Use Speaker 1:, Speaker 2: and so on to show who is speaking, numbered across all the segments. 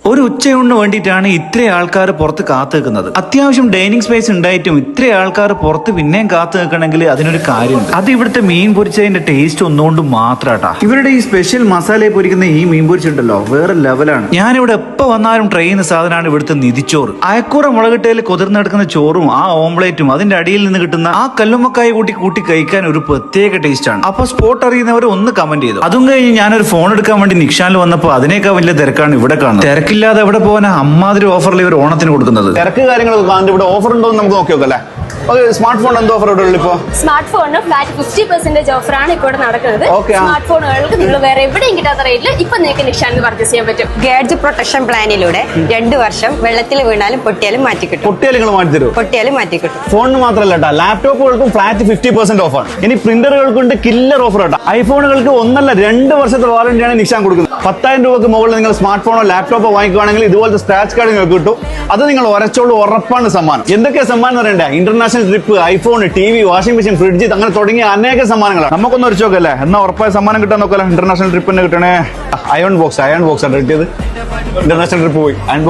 Speaker 1: ഒരു ഉച്ചയൂണിന് വേണ്ടിയിട്ടാണ് ഇത്രയും ആൾക്കാർ പുറത്ത് കാത്തു നിൽക്കുന്നത്. അത്യാവശ്യം ഡൈനിങ് സ്പേസ് ഉണ്ടായിട്ടും ഇത്രയും ആൾക്കാർ പുറത്ത് പിന്നെയും കാത്തു നിൽക്കണമെങ്കിൽ അതിനൊരു കാര്യമുണ്ട്. അത് ഇവിടുത്തെ മീൻ പൊരിച്ചതിന്റെ ടേസ്റ്റ് ഒന്നുകൊണ്ട് മാത്രാട്ടാ. ഇവരുടെ ഈ സ്പെഷ്യൽ മസാലയെ പൊരിക്കുന്ന ഈ മീൻ പൊരിച്ചുണ്ടല്ലോ വേറെ ലെവലാണ്. ഞാനിവിടെ എപ്പോ വന്നാലും ട്രൈ ചെയ്യുന്ന സാധനമാണ് ഇവിടുത്തെ നിധിച്ചോറ്. അയക്കൂറ മുളകിട്ടയിൽ കുതിർന്നെടുക്കുന്ന ചോറും ആ ഓംപ്ലേറ്റും അതിന്റെ അടിയിൽ നിന്ന് കിട്ടുന്ന ആ കല്ലുമ്മക്കായ കൂട്ടി കഴിക്കാൻ ഒരു പ്രത്യേക ടേസ്റ്റ് ആണ്. അപ്പൊ സ്പോട്ട് അറിയുന്നവർ ഒന്ന് കമന്റ് ചെയ്തു. അതും കഴിഞ്ഞ് ഞാനൊരു ഫോൺ എടുക്കാൻ വേണ്ടി നിക്ഷാനിൽ വന്നപ്പോൾ അതിനേക്കാൾ വലിയ തിരക്കാണ് ഇവിടെ കാണുന്നത്. തിരക്കില്ലാതെ എവിടെ പോകാനാ അമ്മാതിരി ഓഫറിൽ ഇവർ ഓണത്തിന് കൊടുക്കുന്നത്.
Speaker 2: തിരക്ക് കാര്യങ്ങളൊക്കെ കാണുന്നത് ഇവിടെ ഓഫർ ഉണ്ടോ എന്ന് നമുക്ക് നോക്കി നോക്കല്ലേ. സ്മാർട്ട് ഫോൺ എന്ത് ഓഫർ ഉള്ളൂ ഇപ്പോ?
Speaker 3: സ്മാർട്ട് ഫോണിന് ഫ്ലാറ്റ് 50% ഓഫറാണ് ഇപ്പോൾ നടക്കുന്നത്. സ്മാർട്ട് ഫോണുകൾക്ക് നിങ്ങൾ വേറെ എവിടെയും കിട്ടാത്ത റേറ്റിൽ ഇപ്പൊ നിങ്ങൾക്ക് നിക്ഷാനിൽ പർച്ചേസ് ചെയ്യാൻ പറ്റും.
Speaker 4: ഗാഡ്ജറ്റ് പ്രൊട്ടക്ഷൻ പ്ലാനിലൂടെ 2 വർഷം വെള്ളത്തിൽ വീണാലും പൊട്ടിയാലും മാറ്റിക്കിട്ടും.
Speaker 2: പൊട്ടിയാലും മാറ്റിത്തരും.
Speaker 4: പൊട്ടിയാലും മാറ്റിക്കിട്ടും.
Speaker 2: ഫോണിന് മാത്രമല്ല കേട്ടോ, ലാപ്ടോപ്പുകൾക്കും ഫ്ലാറ്റ് 50% ഓഫാണ്. ഇനി പ്രിന്ററുകൾക്കുണ്ട് കില്ലർ ഓഫർ കേട്ടോ. ഐഫോണുകൾക്ക് 2 വർഷത്തെ വാറന്റിയാണ് നിക്ഷാൻ കൊടുക്കുന്നത്. 10,000 രൂപക്ക് മുകളിൽ നിങ്ങൾ സ്മാർട്ട് ഫോണോ ലാപ്ടോപ്പോ വാങ്ങിക്കുകയാണെങ്കിൽ ഇതുപോലത്തെ സ്ക്രാച്ച് കാർഡ് നിങ്ങൾക്ക് കിട്ടും. അത് നിങ്ങൾ ഉറച്ചോളൂ, ഉറപ്പാണ് സമ്മാനം. എന്തൊക്കെയാ സമ്മാനം എന്ന് പറയണ്ടേ? International trip, iPhone, TV, washing machine, fridge, അങ്ങനെ തുടങ്ങിയ അനേക സമ്മാനങ്ങളാണ്. നമുക്കൊന്ന് ഉറച്ചു നോക്കല്ലേ, എന്നാ ഉറപ്പായ സമ്മാനം കിട്ടാൻ നോക്കല്ലേ. ഇന്റർനാഷണൽ ട്രിപ്പിന് കിട്ടണേ അയൺ ബോക്സ് ആണ് കിട്ടിയത്. ഇന്റർനാഷണൽ ട്രിപ്പ് പോയി അയൺ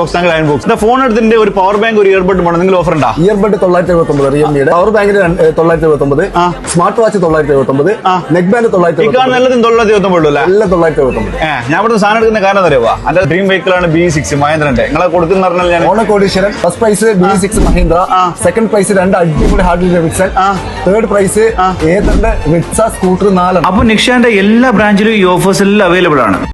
Speaker 2: ബോക്സ്. ഫോൺ എടുത്തിന്റെ ഒരു പവർ ബാങ്ക്, ഒരു ഇയർബഡ് വേണം. നിങ്ങൾ ഓഫർ ഉണ്ടാ?
Speaker 5: ഇയർബഡ് 979 റിയൽമിയുടെ, പവർ ബാങ്കിന് 979, സ്മാർട്ട് വാച്ച് 979, നെക്ക് ബാൻഡ് 979.
Speaker 2: എല്ലാതും 979 അല്ലേ?
Speaker 5: എല്ലാം 979.
Speaker 2: ഞാൻ ഇവിടുത്തെ സാധനം എടുക്കുന്ന കാരണം അറിയാവാ, അന്റെ ഡ്രീം വെഹിക്കിൾ ആണ് B6 മഹേന്ദ്രന്റെ. നിങ്ങളെ കൊടുക്കുന്ന പറഞ്ഞാൽ ഞാൻ
Speaker 5: ഓണക്കോടീശ്വരൻ. First prize B6 Mahindra, second prize 2 അടിപൊളി ഹാർഡ് വിക്സൺ, തേർഡ് പ്രൈസ് ഏതന്റെ റിക്സ സ്കൂട്ടർ 4.
Speaker 1: അപ്പൊ നിക്ഷാന്റെ എല്ലാ ബ്രാഞ്ചിലും ഈ ഓഫേഴ്സ് എല്ലാം അവൈലബിൾ ആണ്.